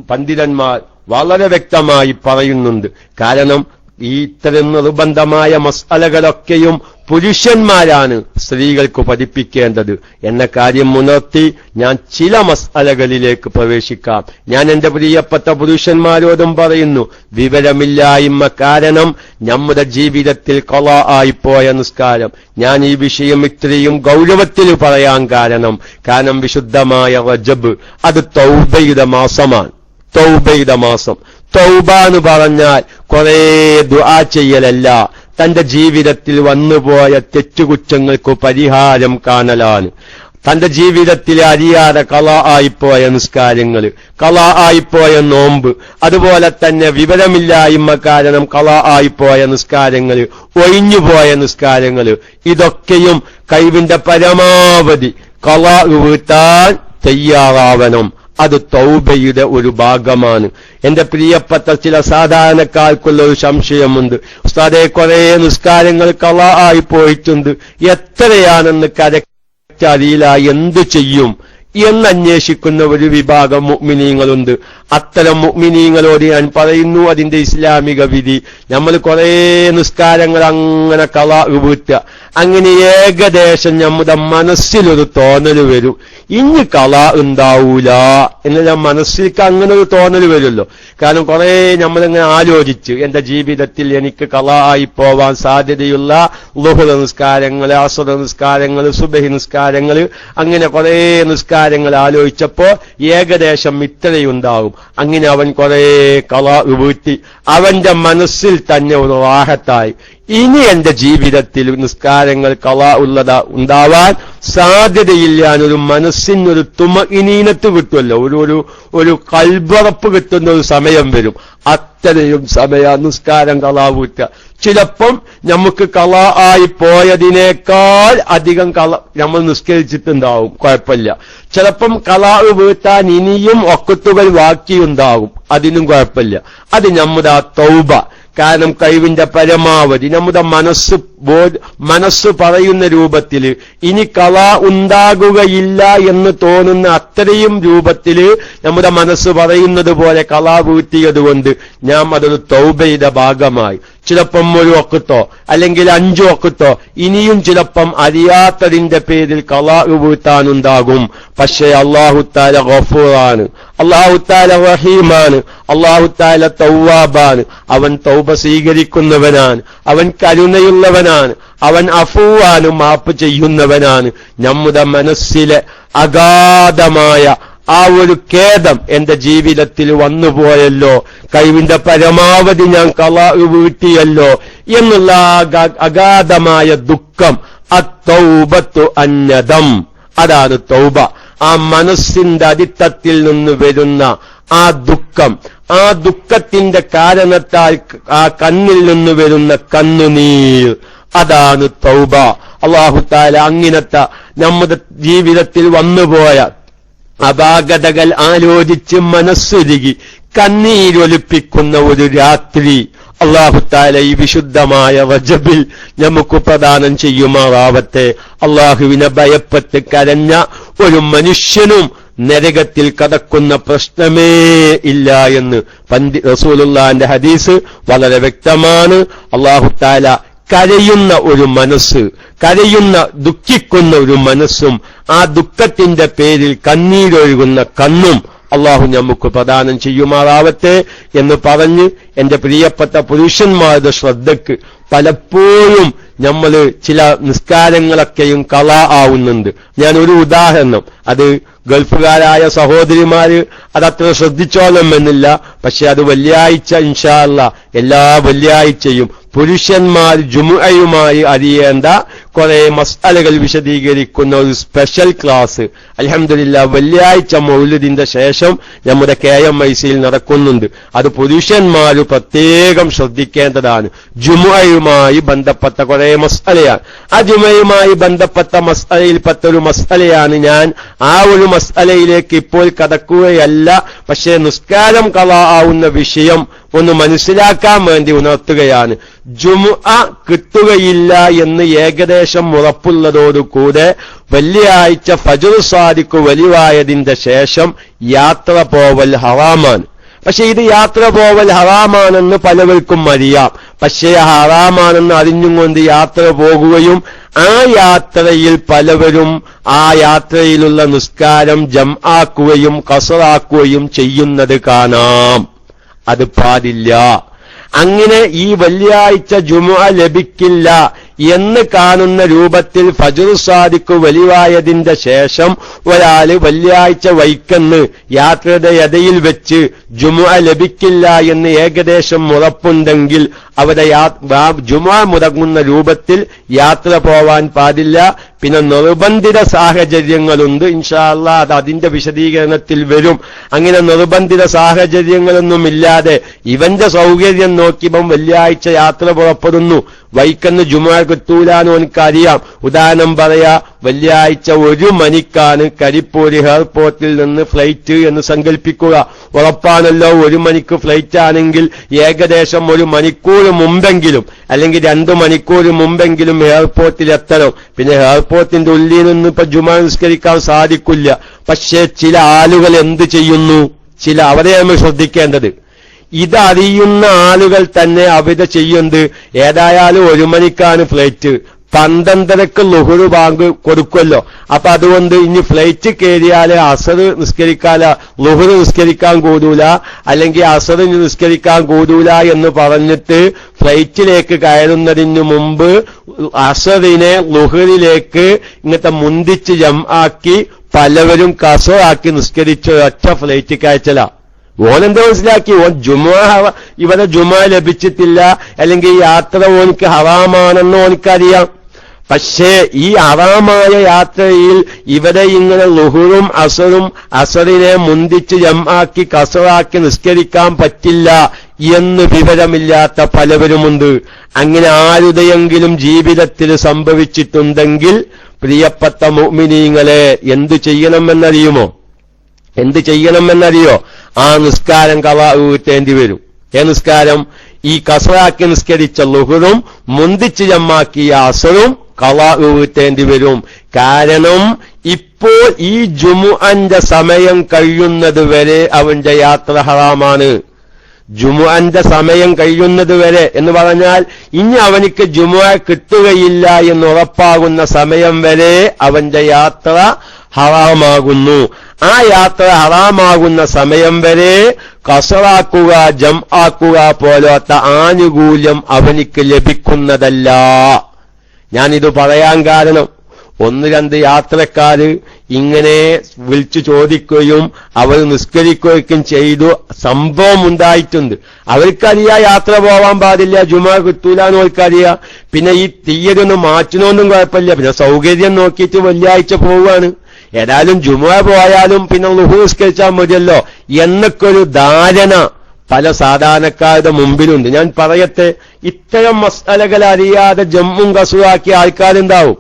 പണ്ഡിതന്മാർ വളരെ വ്യക്തമായി പറയുന്നുണ്ട്. കാരണം ഈ ഇത്തരം നിർബന്ധമായ മസ്അലകളൊക്കെയും പുരുഷന്മാരാണ് സ്ത്രീകൾക്ക് പഠിപ്പിക്കേണ്ടത് എന്ന കാര്യം ഉണർത്തി ഞാൻ ചില മസ്അലകളിലേക്ക് പ്രവേശിക്കാം. ഞാൻ എന്റെ പ്രിയപ്പെട്ട പുരുഷന്മാരോടും പറയുന്നു, വിവരമില്ലായ്മ കാരണം നമ്മുടെ ജീവിതത്തിൽ ഖളാ ആയിപ്പോയ നിസ്കാരം. ഞാൻ ഈ വിഷയം ഇത്രയും ഗൗരവത്തിൽ പറയാൻ കാരണം വിശുദ്ധമായ റജബ് അത് തൗബയുടെ മാസമാണ്. തൗബയുടെ മാസം. തൗബ എന്ന് പറഞ്ഞാൽ കുറെ ദുആ ചെയ്യലല്ല, തന്റെ ജീവിതത്തിൽ വന്നുപോയ തെറ്റുകുറ്റങ്ങൾക്ക് പരിഹാരം കാണലാണ്. തന്റെ ജീവിതത്തിൽ അറിയാതെ കള ആയിപ്പോയ നിസ്കാരങ്ങൾ, കള ആയിപ്പോയ നോമ്പ്, അതുപോലെ തന്നെ വിവരമില്ലായ്മ കാരണം കള ആയിപ്പോയ നിസ്കാരങ്ങൾ, ഒഴിഞ്ഞുപോയ നിസ്കാരങ്ങൾ, ഇതൊക്കെയും കഴിവിന്റെ പരമാവധി കള വീട്ടാൻ തയ്യാറാവണം. അത് തൗബയുടെ ഒരു ഭാഗമാണ്. എന്റെ പ്രിയപ്പെട്ട ചില സാധാരണക്കാർക്കുള്ള ഒരു സംശയമുണ്ട്. ഉസ്താദേ, കുറെ നിസ്കാരങ്ങൾ കള ആയി പോയിട്ടുണ്ട്, എത്രയാണെന്ന് അറിയില്ല, എന്തു ചെയ്യും എന്നന്വേഷിക്കുന്ന ഒരു വിഭാഗം മുഅ്മിനീങ്ങളുണ്ട്. അത്തരം മുഅ്മിനീങ്ങളോട് ഞാൻ പറയുന്നു, അതിന്റെ ഇസ്ലാമിക വിധി, നമ്മൾ കുറെ നിസ്കാരങ്ങൾ അങ്ങനെ കള വീട്ടുക, അങ്ങനെ ഏകദേശം നമ്മുടെ മനസ്സിലൊരു തോന്നൽ വരും, ഇനി കള ഉണ്ടാവൂല എന്നുള്ള മനസ്സിലേക്ക് അങ്ങനെ ഒരു തോന്നൽ വരുമല്ലോ. കാരണം കുറെ നമ്മളിങ്ങനെ ആലോചിച്ച് എന്റെ ജീവിതത്തിൽ എനിക്ക് കള ആയി പോവാൻ സാധ്യതയുള്ള ളുഹ്ർ നിസ്കാരങ്ങൾ, അസ്ർ നിസ്കാരങ്ങൾ, സുബഹി നിസ്കാരങ്ങൾ, അങ്ങനെ കുറെ നിസ്കാരങ്ങൾ ആലോചിച്ചപ്പോ ഏകദേശം ഇത്രയുണ്ടാവും. അങ്ങനെ അവൻ കുറെ കള വീട്ടി അവന്റെ മനസ്സിൽ തന്നെ ഒരു റാഹത്തായി. ഇനി എന്റെ ജീവിതത്തിൽ നിസ്കാരങ്ങൾ കള ഉണ്ടാവാൻ സാധ്യതയില്ല, ഒരു മനസ്സിനൊരു തുമഇനീനത്ത് കിട്ടുമല്ലോ, ഒരു കൽബറപ്പ് കിട്ടുന്ന ഒരു സമയം വരും. അത്രയും സമയ നിസ്കാരം കള വീട്ടുക. ചിലപ്പം നമുക്ക് കള ആയി പോയതിനേക്കാൾ അധികം കള നമ്മൾ നിസ്കരിച്ചിട്ടുണ്ടാവും, കുഴപ്പമില്ല. ചിലപ്പം കള വീട്ടാൻ ഇനിയും ഒക്കത്തുകൾ ബാക്കിയുണ്ടാകും, അതിനും കുഴപ്പമില്ല. അത് നമ്മുടെ ആ തൗബ. കാരണം കഴിവിന്റെ പരമാവധി നമ്മുടെ മനസ്സ് പറയുന്ന രൂപത്തിൽ ഇനി കള ഉണ്ടാകുകയില്ല എന്ന് തോന്നുന്ന അത്രയും രൂപത്തിൽ നമ്മുടെ മനസ്സ് പറയുന്നത് പോലെ കള വീട്ടിയതുകൊണ്ട് ഞാൻ അതൊരു തൗബയുടെ ഭാഗമായി. ചിലപ്പം ഒരു വഖ്തോ അല്ലെങ്കിൽ 5 വഖ്തോ ഇനിയും ചിലപ്പം അറിയാത്തതിന്റെ പേരിൽ കള വീട്ടാനുണ്ടാകും. പക്ഷേ അല്ലാഹു തആല ഗഫൂറാണ്, അല്ലാഹു തആല റഹീമാണ്, അല്ലാഹു തആല തവ്വാബാണ്. അവൻ തൗബ സ്വീകരിക്കുന്നവനാണ്, അവൻ കരുണയുള്ളവനാണ്, അവൻ അഫൂവാണ്, മാപ്പ് ചെയ്യുന്നവനാണ്. നമ്മുടെ മനസ്സിലെ അഗാധമായ ആ ഒരു ഖേദം എന്റെ ജീവിതത്തിൽ വന്നുപോയല്ലോ, കഴിവിന്റെ പരമാവധി ഞാൻ കള വീട്ടിയല്ലോ എന്നുള്ള അഗാധമായ ദുഃഖം, അത്തൗബത്തു അന്നദം, അതാണ് തൗബ. ആ മനസ്സിന്റെ അടിത്തട്ടിൽ നിന്ന് വരുന്ന ആ ദുഃഖം, ആ ദുഃഖത്തിന്റെ കാരണത്താൽ ആ കണ്ണിൽ നിന്ന് വരുന്ന കണ്ണുനീർ, അതാണ് തൗബ. അല്ലാഹു തആല അങ്ങനത്തെ നമ്മുടെ ജീവിതത്തിൽ വന്നുപോയ അപാകതകൾ ആലോചിച്ച് മനസ്സുരുകി കണ്ണീരൊലിപ്പിക്കുന്ന ഒരു രാത്രി അല്ലാഹു തആല ഈ വിശുദ്ധമായ റജബിൽ നമുക്ക് പ്രദാനം ചെയ്യുമാറാവട്ടെ. അല്ലാഹുവിനെ ഭയപ്പെട്ട് കരഞ്ഞ ഒരു മനുഷ്യനും നരകത്തിൽ കടക്കുന്ന പ്രശ്നമേ ഇല്ല എന്ന് റസൂലുള്ളാഹിന്റെ ഹദീസ് വളരെ വ്യക്തമാണ്. അല്ലാഹു തആല കരയുന്ന ഒരു മനസ്സ്, ദുഃഖിക്കുന്ന ഒരു മനസ്സും ആ ദുഃഖത്തിന്റെ പേരിൽ കണ്ണീരൊഴുകുന്ന കണ്ണും അള്ളാഹു നമുക്ക് പ്രദാനം ചെയ്യുമാറാവട്ടെ എന്ന് പറഞ്ഞ് എന്റെ പ്രിയപ്പെട്ട പുരുഷന്മാരുടെ ശ്രദ്ധയ്ക്ക്, പലപ്പോഴും നമ്മൾ ചില നിസ്കാരങ്ങളൊക്കെയും കള ആവുന്നുണ്ട്. ഞാൻ ഒരു ഉദാഹരണം, അത് ഗൾഫുകാരായ സഹോദരിമാര് അതത്ര ശ്രദ്ധിച്ചോളമെന്നില്ല, പക്ഷെ അത് വെള്ളിയാഴ്ച ഇൻഷാ അല്ലാഹ് എല്ലാ വെള്ളിയാഴ്ചയും പുരുഷന്മാർ ജുമുഅയുമായി അറിയേണ്ട കുറെ മസ്അലകൾ വിശദീകരിക്കുന്ന ഒരു സ്പെഷ്യൽ ക്ലാസ് അൽഹംദുലില്ലാഹ് വെള്ളിയാഴ്ച മൗലിദിന്റെ ശേഷം നമ്മുടെ KMICയിൽ നടക്കുന്നുണ്ട്. അത് പുരുഷന്മാർ പ്രത്യേകം ശ്രദ്ധിക്കേണ്ടതാണ്. ജുമുഅയുമായി ബന്ധപ്പെട്ട കുറെ മസ്അലയാണ്. ആ ജുമുഅയുമായി ബന്ധപ്പെട്ട മസ്അലയിൽപ്പെട്ട ഒരു മസ്അലയാണ്. ഞാൻ ആ ഒരു മസ്അലയിലേക്ക് ഇപ്പോൾ കടക്കുകയല്ല, പക്ഷേ നിസ്കാരം കളാ ആവുന്ന വിഷയം ഒന്ന് മനസ്സിലാക്കാൻ വേണ്ടി ഉണർത്തുകയാണ്. ജുമുഅ കിട്ടുകയില്ല എന്ന് ഏകദേശം ഉറപ്പുള്ളതോടുകൂടെ വെള്ളിയാഴ്ച ഫജ്ർ സാദിഖ് വലിവായതിന്റെ ശേഷം യാത്ര പോവൽ ഹറാമാണ്. പക്ഷെ ഇത് യാത്ര പോവൽ ഹറാമാണെന്ന് പലവർക്കും അറിയാം. പക്ഷേ ഹറാമാണെന്ന് അറിഞ്ഞുകൊണ്ട് യാത്ര പോകുകയും ആ യാത്രയിൽ പലവരും ആ യാത്രയിലുള്ള നിസ്കാരം ജംആക്കുകയും ഖസറാക്കുകയും ചെയ്യുന്നത് കാണാം. അത് പാടില്ല. അങ്ങനെ ഈ വെള്ളിയാഴ്ച ജുമുഅ ലഭിക്കില്ല എന്ന് കാണുന്ന രൂപത്തിൽ ഫജ്ർ സാദിഖ് വെളിവായതിന്റെ ശേഷം ഒരാള് വെള്ളിയാഴ്ച വൈക്കന്ന് യാത്രയുടെ ഇടയിൽ വെച്ച് ജുമുഅ ലഭിക്കില്ല എന്ന് ഏകദേശം ഉറപ്പുണ്ടെങ്കിൽ അവിടെ ജുമുഅ മുടങ്ങുന്ന രൂപത്തിൽ യാത്ര പോവാൻ പാടില്ല. പിന്നെ നിർബന്ധിത സാഹചര്യങ്ങളുണ്ട്. ഇൻഷാ അല്ലാഹ് അത് അതിന്റെ വിശദീകരണത്തിൽ വരും. അങ്ങനെ നിർബന്ധിത സാഹചര്യങ്ങളൊന്നുമില്ലാതെ ഇവന്റെ സൗകര്യം നോക്കിയപ്പം വെള്ളിയാഴ്ച യാത്ര പുറപ്പെടുന്നു, വൈക്കന്ന് ജുമുഅ കിട്ടൂലാന്ന് എനിക്കറിയാം. ഉദാഹരണം പറയാ, വെള്ളിയാഴ്ച 1 മണിക്കാണ് കരിപ്പൂര് എയർപോർട്ടിൽ നിന്ന് ഫ്ലൈറ്റ് എന്ന് സങ്കല്പിക്കുക. ഉറപ്പാണല്ലോ 1 മണിക്ക് ഫ്ലൈറ്റ് ആണെങ്കിൽ ഏകദേശം 1 മണിക്കൂർ മുമ്പെങ്കിലും അല്ലെങ്കിൽ 2 മണിക്കൂർ മുമ്പെങ്കിലും എയർപോർട്ടിൽ എത്തണം. പിന്നെ എയർപോർട്ടിന്റെ ഉള്ളിൽ നിന്ന് ഇപ്പൊ ജുമുഅ നിസ്കരിക്കാൻ സാധിക്കില്ല. പക്ഷേ ചില ആളുകൾ എന്ത് ചെയ്യുന്നു, അവരെ നമ്മൾ ശ്രദ്ധിക്കേണ്ടത്. ഇതറിയുന്ന ആളുകൾ തന്നെ അവിടെ ചെയ്യുന്നത്, ഏതായാലും 1 മണിക്കാണ് ഫ്ലൈറ്റ്, 12:30 ളുഹ്ർ ബാങ്ക് കൊടുക്കുമല്ലോ, അപ്പൊ അതുകൊണ്ട് ഇനി ഫ്ലൈറ്റ് കയറിയാല് അസർ നിസ്കരിക്കാല, ളുഹ്ർ നിസ്കരിക്കാൻ കൂടൂല, അല്ലെങ്കിൽ അസർ നിസ്കരിക്കാൻ കൂടൂല എന്ന് പറഞ്ഞിട്ട് ഫ്ലൈറ്റിലേക്ക് കയറുന്നതിന് മുമ്പ് അസറിനെ ളുഹ്റിലേക്ക് ഇങ്ങനത്തെ മുന്തിച്ച് ജംആക്കി പലവരും കസറാക്കി നിസ്കരിച്ച് ഒറ്റ ഫ്ലൈറ്റ് കയറ്റല. ഓനെന്താ മനസ്സിലാക്കി, ഇവിടെ ജുമുഅ ലഭിച്ചിട്ടില്ല, അല്ലെങ്കിൽ യാത്ര ഓനിക്ക് ഹറാമാണെന്ന് ഓനിക്കറിയാം. പക്ഷേ ഈ ഹറാമായ യാത്രയിൽ ഇവിടെ ഇങ്ങനെ ളുഹുറും അസറും അസറിനെ മുന്തിച്ച് ജംആക്കി കസറാക്കി നിസ്കരിക്കാൻ പറ്റില്ല എന്ന് വിവരമില്ലാത്ത പലവരുമുണ്ട്. അങ്ങനെ ആരുടെയെങ്കിലും ജീവിതത്തിൽ സംഭവിച്ചിട്ടുണ്ടെങ്കിൽ പ്രിയപ്പെട്ട മുഅ്മിനീങ്ങളെ എന്തു ചെയ്യണമെന്നറിയോ? ആ നിസ്കാരം ഖളാ വീട്ടേണ്ടി വരും. നിസ്കാരം ഈ കസറാക്കി നിസ്കരിച്ച ളുഹുറും മുന്തിച്ച് ജമ്മാക്കിയ അസറും ഖളാ വീട്ടേണ്ടി വരും. കാരണം ഇപ്പോൾ ഈ ജുമുഅന്റെ സമയം കഴിയുന്നത് വരെ അവന്റെ യാത്ര ഹറാമാണ്. ജുമുഅന്റെ സമയം കഴിയുന്നത് വരെ എന്ന് പറഞ്ഞാൽ ഇനി അവനിക്ക് ജുമുഅ കിട്ടുകയില്ല എന്ന് ഉറപ്പാകുന്ന സമയം വരെ അവന്റെ യാത്ര ഹറാമാകുന്നു. ആ യാത്ര ഹറാമാകുന്ന സമയം വരെ കസറാക്കുക ജംആക്കുക പോലത്തെ ആനുകൂല്യം അവനിക്ക് ലഭിക്കുന്നതല്ല. ഞാനിത് പറയാൻ കാരണം, 1-2 യാത്രക്കാര് ഇങ്ങനെ വിളിച്ചു ചോദിക്കുകയും അവർ നിസ്കരിക്കുകയും ചെയ്തു സംഭവം ഉണ്ടായിട്ടുണ്ട്. അവർക്കറിയാം യാത്ര പോവാൻ പാടില്ല, ജുമുഅ കിട്ടൂലെന്ന് അവർക്കറിയാം. പിന്നെ ഈ തീയതി ഒന്ന് മാറ്റണമെന്നും കുഴപ്പമില്ല, പിന്നെ സൗകര്യം നോക്കിയിട്ട് വെള്ളിയാഴ്ച പോവുകയാണ്. ഏതായാലും ജുമുഅ പോയാലും പിന്നെ ളുഹ്ർ നിസ്കരിച്ചാൽ മതിയല്ലോ എന്നൊക്കെ ഒരു ധാരണ പല സാധാരണക്കാരുടെ മുമ്പിലുണ്ട്. ഞാൻ പറയട്ടെ, ഇത്തരം മസ്അലകൾ അറിയാതെ ജമ്മും കസറാക്കിയ ആൾക്കാരുണ്ടാവും.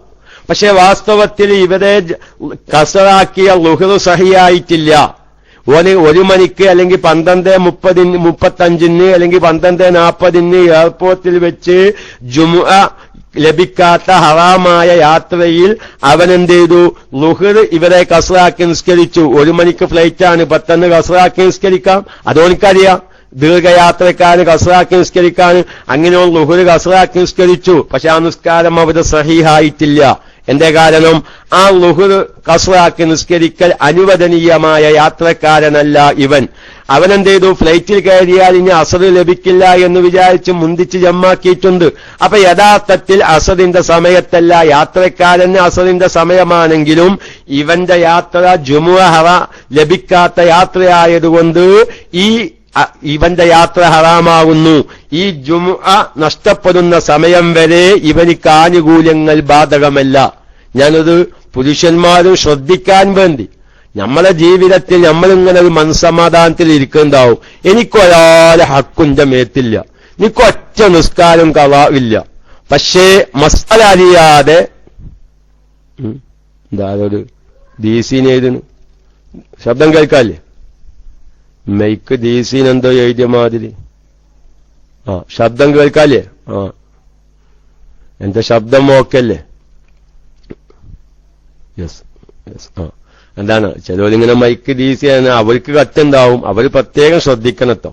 പക്ഷെ വാസ്തവത്തിൽ ഇവരെ കസറാക്കിയ ളുഹ്ർ സഹിയായിട്ടില്ല. 1 മണിക്ക് അല്ലെങ്കിൽ 12:35 അല്ലെങ്കിൽ 12:40 എയർപോർട്ടിൽ വെച്ച് ജുമുഅ ലഭിക്കാത്ത ഹറാമായ യാത്രയിൽ അവനെന്ത് ചെയ്തു, ളുഹ്ർ ഇവരെ കസറാക്കി നിസ്കരിച്ചു. 1 മണിക്ക് ഫ്ലൈറ്റാണ്, പെട്ടെന്ന് കസറാക്കി നിസ്കരിക്കാം, അതോനിക്കറിയാം. ദീർഘയാത്രക്കാര് കസറാക്കി നിസ്കരിക്കാൻ അങ്ങനെ ളുഹ്ർ കസറാക്കി നിസ്കരിച്ചു. പക്ഷെ ആ നിസ്കാരം അവിടെ സഹീഹായിട്ടില്ല. എന്റെ കാരണം ആ ളുഹ്ർ കസറാക്കി നിസ്കരിക്കൽ അനുവദനീയമായ യാത്രക്കാരനല്ല ഇവൻ. അവനെന്ത് ചെയ്തു, ഫ്ലൈറ്റിൽ കയറിയാൽ ഇനി അസർ ലഭിക്കില്ല എന്ന് വിചാരിച്ച് മുന്തിച്ച് ജമ്മാക്കിയിട്ടുണ്ട്. അപ്പൊ യഥാർത്ഥത്തിൽ അസറിന്റെ സമയത്തല്ല, യാത്രക്കാരന് അസറിന്റെ സമയമാണെങ്കിലും ഇവന്റെ യാത്ര ജുമുഅ ലഭിക്കാത്ത യാത്രയായതുകൊണ്ട് ഇവന്റെ യാത്ര ഹറാമാകുന്നു. ഈ ജുമുഅ നഷ്ടപ്പെടുന്ന സമയം വരെ ഇവനിക്ക് ആനുകൂല്യങ്ങൾ ബാധകമല്ല. ഞാനത് പുരുഷന്മാരും ശ്രദ്ധിക്കാൻ വേണ്ടി, നമ്മളെ ജീവിതത്തിൽ നമ്മളിങ്ങനെ ഒരു മനസ്സമാധാനത്തിൽ ഇരിക്കുന്നുണ്ടാവും. എനിക്കൊരാളെ ഹക്കുന്റെ മേത്തില്ല, എനിക്കൊറ്റ നിസ്കാരം ഖളാ ഇല്ല. പക്ഷേ മസ്അല അറിയാതെ എന്തായാലും ദീസീന് എഴുതുന്നു, ശബ്ദം കേൾക്കാല്ലേ? മെയ്ക്ക് ദീസീനെന്തോ എഴുതിയ മാതിരി. ശബ്ദം കേൾക്കാല്ലേ? എന്റെ ശബ്ദം ഓക്കല്ലേ? യെസ്. എന്താണ് ചിലവരിങ്ങനെ മൈക്ക് ദീസി അവർക്ക് കട്ടുണ്ടാവും, അവർ പ്രത്യേകം ശ്രദ്ധിക്കണട്ടോ.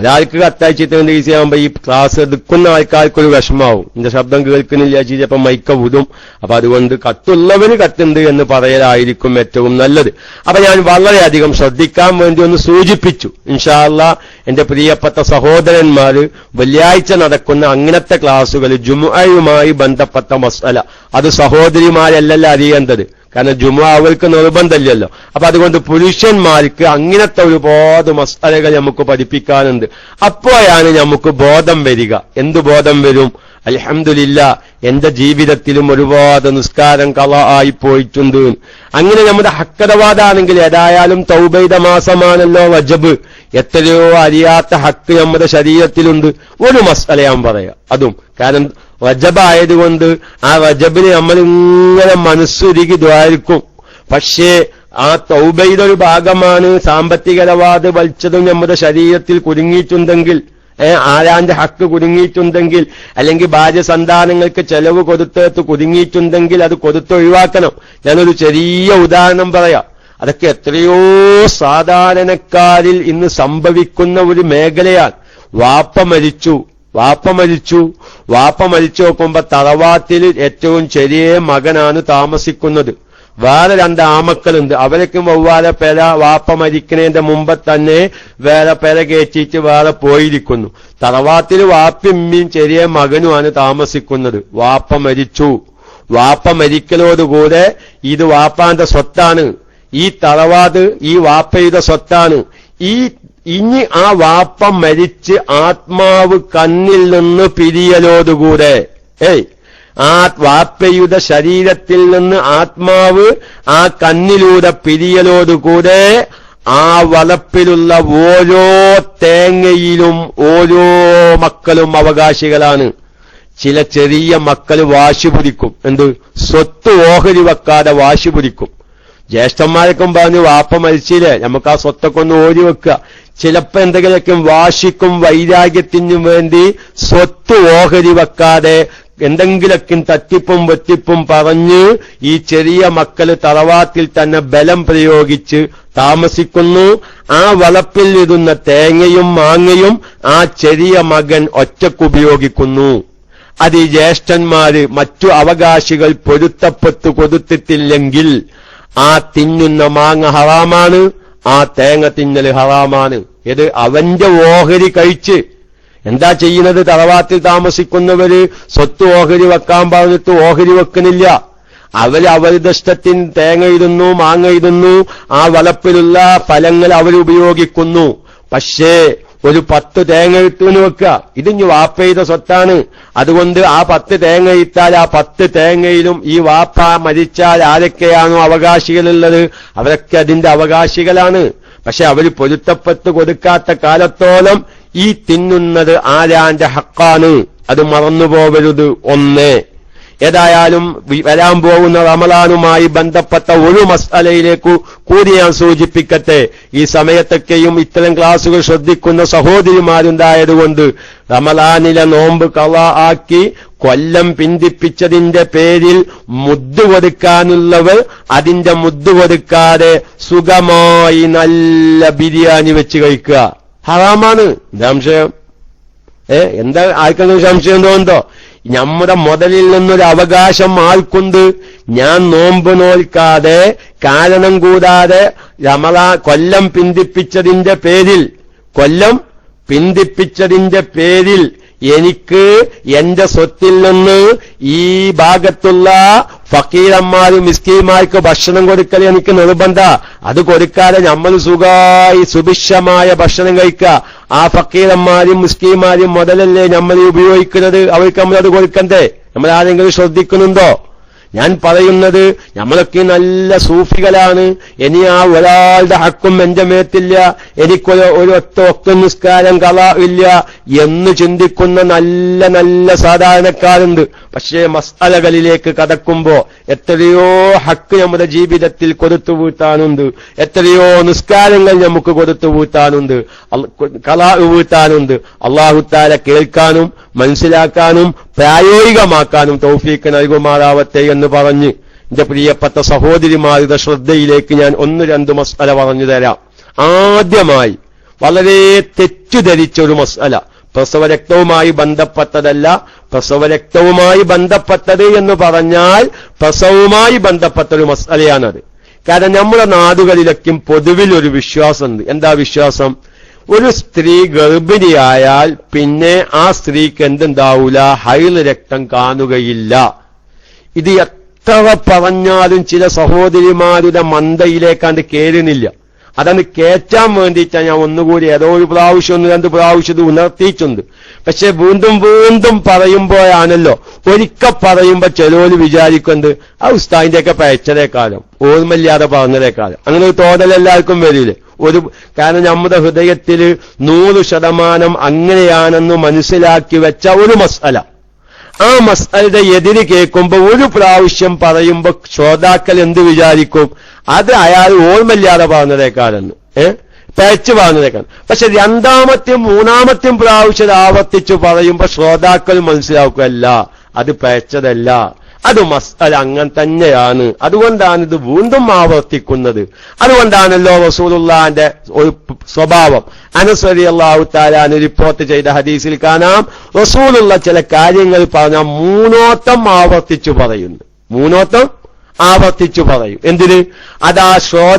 ഒരാൾക്ക് കത്തയച്ചിട്ട് ഈസി ആകുമ്പോ ഈ ക്ലാസ് എടുക്കുന്ന ആൾക്കാർക്കൊരു വിഷമാവും. എന്റെ ശബ്ദം കേൾക്കുന്നില്ല ചിലപ്പോ മൈക്ക ഊതും. അപ്പൊ അതുകൊണ്ട് കത്തുള്ളവന് കത്തുണ്ട് എന്ന് പറയലായിരിക്കും ഏറ്റവും നല്ലത്. അപ്പൊ ഞാൻ വളരെയധികം ശ്രദ്ധിക്കാൻ വേണ്ടി ഒന്ന് സൂചിപ്പിച്ചു. ഇൻഷാ അല്ലാഹ് എന്റെ പ്രിയപ്പെട്ട സഹോദരന്മാര് വെള്ളിയാഴ്ച നടക്കുന്ന അങ്ങനത്തെ ക്ലാസുകൾ ജുമുഅയുമായി ബന്ധപ്പെട്ട മസ്അല അത് സഹോദരിമാരല്ലല്ല അറിയേണ്ടത്. കാരണം ജുമുഅ അവർക്ക് നിർബന്ധമില്ലല്ലോ. അപ്പൊ അതുകൊണ്ട് പുരുഷന്മാർക്ക് അങ്ങനത്തെ ഒരുപാട് മസ്അലകൾ നമുക്ക് പഠിപ്പിക്കാനുണ്ട്. അപ്പോഴാണ് നമുക്ക് ബോധം വരിക. എന്ത് ബോധം വരും? അൽഹംദുലില്ലാഹ് എന്റെ ജീവിതത്തിലും ഒരുപാട് നിസ്കാരം ഖളാ ആയി പോയിട്ടുണ്ട്. അങ്ങനെ നമ്മുടെ ഹക്കതവാദാണെങ്കിൽ ഏതായാലും തൗബയുടെ മാസമാണല്ലോ റജബ്. എത്രയോ അറിയാത്ത ഹക്ക് നമ്മുടെ ശരീരത്തിലുണ്ട്. ഒരു മസ്അല ഞാൻ പറയാം. അതും കാരണം റജബായതുകൊണ്ട് ആ റജബിന് നമ്മളിങ്ങനെ മനസ്സുരുകി ദ്വാരിക്കും. പക്ഷേ ആ തൗബയുടെ ഒരു ഭാഗമാണ് സാമ്പത്തികരവാദ വലിച്ചതും നമ്മുടെ ശരീരത്തിൽ കുടുങ്ങിയിട്ടുണ്ടെങ്കിൽ, ആരാന്റെ ഹക്ക് കുടുങ്ങിയിട്ടുണ്ടെങ്കിൽ, അല്ലെങ്കിൽ ഭാര്യ സന്താനങ്ങൾക്ക് ചെലവ് കൊടുത്തേത്ത് കുടുങ്ങിയിട്ടുണ്ടെങ്കിൽ അത് കൊടുത്തൊഴിവാക്കണം. ഞാനൊരു ചെറിയ ഉദാഹരണം പറയാം. അതൊക്കെ എത്രയോ സാധാരണക്കാരിൽ ഇന്ന് സംഭവിക്കുന്ന ഒരു മേഖലയാണ്. വാപ്പ മരിച്ചു നോക്കുമ്പോ തറവാട്ടിൽ ഏറ്റവും ചെറിയ മകനാണ് താമസിക്കുന്നത്. വേറെ 2 ആമക്കളുണ്ട്. അവരൊക്കെ വെവ്വേറെ പെര വാപ്പ മരിക്കുന്നതിന്റെ മുമ്പ് തന്നെ വേറെ പെര കയറ്റിയിട്ട് വേറെ പോയിരിക്കുന്നു. തറവാട്ടിൽ വാപ്പിമ്മയും ചെറിയ മകനുമാണ് താമസിക്കുന്നത്. വാപ്പ മരിക്കലോടുകൂടെ ഇത് വാപ്പാന്റെ സ്വത്താണ്. ഈ തറവാട് ഈ വാപ്പയുടെ സ്വത്താണ്. ഇനി ആ വാപ്പ മരിച്ച് ആത്മാവ് കണ്ണിൽ നിന്ന് പിരിയലോടുകൂടെ ആ വാപ്പയുടെ ശരീരത്തിൽ നിന്ന് ആത്മാവ് ആ കണ്ണിലൂടെ പിരിയലോടുകൂടെ ആ വളപ്പിലുള്ള ഓരോ തേങ്ങയിലും ഓരോ മക്കളും അവകാശികളാണ്. ചില ചെറിയ മക്കൾ വാശി പിടിക്കും. എന്ത്? സ്വത്ത് ഓഹരി വെക്കാതെ വാശി പിടിക്കും. ജ്യേഷ്ഠന്മാരൊക്കെ പറഞ്ഞു വാപ്പ മരിച്ചില്ലേ, നമുക്ക് ആ സ്വത്തൊക്കെ ഒന്ന് ഓരി വെക്കുക. ചിലപ്പോ എന്തെങ്കിലുമൊക്കെ വാശിക്കും വൈരാഗ്യത്തിനും വേണ്ടി സ്വത്ത് ഓഹരി വെക്കാതെ എന്തെങ്കിലൊക്കെ തട്ടിപ്പും വെട്ടിപ്പും പറഞ്ഞ് ഈ ചെറിയ മക്കള് തറവാട്ടിൽ തന്നെ ബലം പ്രയോഗിച്ച് താമസിക്കുന്നു. ആ വളപ്പിൽ ഇരുന്ന തേങ്ങയും മാങ്ങയും ആ ചെറിയ മകൻ ഒറ്റക്കുപയോഗിക്കുന്നു. അത് ഈ ജ്യേഷ്ഠന്മാര് മറ്റു അവകാശികൾ പൊരുത്തപ്പെട്ടു കൊടുത്തിട്ടില്ലെങ്കിൽ ആ തിന്നുന്ന മാങ്ങ ഹറാമാണ്, ആ തേങ്ങ തിന്നൽ ഹറാമാണ്. ഇത് അവന്റെ ഓഹരി കഴിച്ച് എന്താ ചെയ്യുന്നത്? തറവാട്ടിൽ താമസിക്കുന്നവര് സ്വത്ത് ഓഹരി വെക്കാൻ പറഞ്ഞിട്ട് ഓഹരി വെക്കുന്നില്ല. അവരുടെ ഇഷ്ടത്തിന് തേങ്ങ ഇടുന്നു, മാങ്ങ ഇടുന്നു, ആ വളപ്പിലുള്ള ഫലങ്ങൾ അവരുപയോഗിക്കുന്നു. പക്ഷേ ഒരു 10 തേങ്ങ ഇട്ടുന്ന് വെക്കുക. ഇതിഞ്ഞ് വാപ്പയുടെ സ്വത്താണ്. അതുകൊണ്ട് ആ 10 തേങ്ങ ഇട്ടാൽ ആ 10 തേങ്ങയിലും ഈ വാപ്പ മരിച്ചാൽ ആരൊക്കെയാണോ അവകാശികളുള്ളത് അവരൊക്കെ അതിന്റെ അവകാശികളാണ്. പക്ഷെ അവർ പൊരുത്തപ്പെട്ട് കൊടുക്കാത്ത കാലത്തോളം ഈ തിന്നുന്നത് ആരാന്റെ ഹക്കാണ്. അത് മറന്നുപോകരുത്. ഒന്ന്, ഏതായാലും വരാൻ പോകുന്ന റമളാനുമായി ബന്ധപ്പെട്ട ഒരു മസ്അലയിലേക്ക് കൂടി ഞാൻ സൂചിപ്പിക്കട്ടെ. ഈ സമയത്തൊക്കെയും ഇത്തരം ക്ലാസുകൾ ശ്രദ്ധിക്കുന്ന സഹോദരിമാരുണ്ടായതുകൊണ്ട് റമളാനിലെ നോമ്പ് ഖളാ ആക്കി കൊല്ലം പിന്തിപ്പിച്ചതിന്റെ പേരിൽ മുദ്ദു കൊടുക്കാനുള്ളവർ അതിന്റെ മുദ്ദു കൊടുക്കാതെ സുഖമായി നല്ല ബിരിയാണി വെച്ച് കഴിക്കുക ഹറാമാണ്. സംശയം എന്താ? ആർക്കെങ്കിലും സംശയം തോന്നുന്നോ? നമ്മുടെ മുതലിൽ നിന്നൊരു അവകാശം ആൾക്കുണ്ട്. ഞാൻ നോമ്പ് നോൽക്കാതെ കാരണം കൂടാതെ കൊല്ലം പിന്തിപ്പിച്ചതിന്റെ പേരിൽ എനിക്ക് എന്റെ സ്വത്തിൽ നിന്ന് ഈ ഭാഗത്തുള്ള ഫക്കീരന്മാരും മിസ്കീന്മാർക്ക് ഭക്ഷണം കൊടുക്കൽ എനിക്ക് നിർബന്ധ. അത് കൊടുക്കാതെ നമ്മൾ സുഖമായി സുഭിക്ഷമായ ഭക്ഷണം കഴിക്കുക. ആ ഫക്കീരന്മാരും മിസ്കീന്മാരും മുതലല്ലേ നമ്മൾ ഉപയോഗിക്കുന്നത്, അവർക്ക് നമ്മളത് കൊടുക്കണ്ടേ? നമ്മൾ ആരെങ്കിലും ശ്രദ്ധിക്കുന്നുണ്ടോ? ഞാൻ പറയുന്നത് നമ്മളൊക്കെ നല്ല സൂഫികളാണ്. ഇനി ആ ഒരാളുടെ ഹക്കും എന്റെ മേത്തില്ല, എനിക്കൊരു ഒറ്റ നിസ്കാരം ഖളാ ഇല്ല എന്ന് ചിന്തിക്കുന്ന നല്ല നല്ല സാധാരണക്കാരുണ്ട്. പക്ഷേ മസ്അലകളിലേക്ക് കടക്കുമ്പോ എത്രയോ ഹക്ക് നമ്മുടെ ജീവിതത്തിൽ കൊടുത്തു വീട്ടാനുണ്ട്, എത്രയോ നിസ്കാരങ്ങൾ നമുക്ക് കൊടുത്തു വീട്ടാനുണ്ട്, ഖളാ വീട്ടാനുണ്ട്. അല്ലാഹു തആല കേൾക്കാനും മനസ്സിലാക്കാനും പ്രായോഗികമാക്കാനും തൗഫീഖ് നൽകുമാറാവട്ടെ എന്ന് പറഞ്ഞ് എന്റെ പ്രിയപ്പെട്ട സഹോദരിമാരുടെ ശ്രദ്ധയിലേക്ക് ഞാൻ 1-2 മസ്അല പറഞ്ഞു തരാം. ആദ്യമായി വളരെ തെറ്റിദ്ധരിച്ച ഒരു മസ്അല. പ്രസവരക്തവുമായി ബന്ധപ്പെട്ടതല്ല. പ്രസവരക്തവുമായി ബന്ധപ്പെട്ടത് എന്ന് പറഞ്ഞാൽ പ്രസവവുമായി ബന്ധപ്പെട്ട ഒരു മസ്അലയാണത്. കാരണം നമ്മുടെ നാടുകളിലൊക്കെ പൊതുവിൽ ഒരു വിശ്വാസമുണ്ട്. എന്താ വിശ്വാസം? ഒരു സ്ത്രീ ഗർഭിണിയായാൽ പിന്നെ ആ സ്ത്രീക്ക് എന്തുണ്ടാവൂല? ഹൈള് രക്തം കാണുകയില്ല. ഇത് എത്ര പറഞ്ഞാലും ചില സഹോദരിമാരുടെ മണ്ടയിലേക്കാണ്ട് കേറുന്നില്ല. അതാണ് കേറ്റാൻ വേണ്ടിയിട്ടാണ് ഞാൻ ഒന്നുകൂടി ഏതോ ഒരു പ്രാവശ്യം 1-2 പ്രാവശ്യം ഇത് ഉണർത്തിയിട്ടുണ്ട്. പക്ഷെ വീണ്ടും വീണ്ടും പറയുമ്പോഴാണല്ലോ, ഒരിക്കൽ പറയുമ്പോ ചിലവര് വിചാരിക്കുന്നത് ആ ഉസ്താദിന്റെയൊക്കെ പയച്ചതേക്കാലം, ഓർമ്മയില്ലാതെ പറഞ്ഞതേക്കാലം, അങ്ങനെ ഒരു തോന്നൽ എല്ലാവർക്കും വരില്ലേ? കാരണം നമ്മുടെ ഹൃദയത്തിൽ 100% അങ്ങനെയാണെന്ന് മനസ്സിലാക്കി വെച്ച ഒരു മസ്അല, ആ മസ്അലയുടെ എതിര് കേൾക്കുമ്പോ ഒരു പ്രാവശ്യം പറയുമ്പോ ശ്രോതാക്കൾ എന്ത് വിചാരിക്കും? അത് അയാൾ ഓർമ്മയില്ലാതെ പറഞ്ഞതേക്കാരെന്ന്, പയച്ചു പറഞ്ഞതേക്കാൾ. പക്ഷെ 2ാമത്തെയും 3ാമത്തെയും പ്രാവശ്യം ആവർത്തിച്ചു പറയുമ്പോ ശ്രോതാക്കൾ മനസ്സിലാക്കുകയല്ല, അത് പയച്ചതല്ല, അത് മസ്അല അങ്ങനെ തന്നെയാണ്. അതുകൊണ്ടാണ് ഇത് വീണ്ടും ആവർത്തിക്കുന്നത്. അതുകൊണ്ടാണല്ലോ റസൂലുള്ളാഹിന്റെ ഒരു സ്വഭാവം. അനസ് റളിയല്ലാഹു തആല റിപ്പോർട്ട് ചെയ്ത ഹദീസിൽ കാണാം, റസൂലുള്ള ചില കാര്യങ്ങൾ പറഞ്ഞാൽ 3 ആവർത്തിച്ചു പറയുന്നു. 3 ആവർത്തിച്ചു പറയും. എന്തിന്? അതാ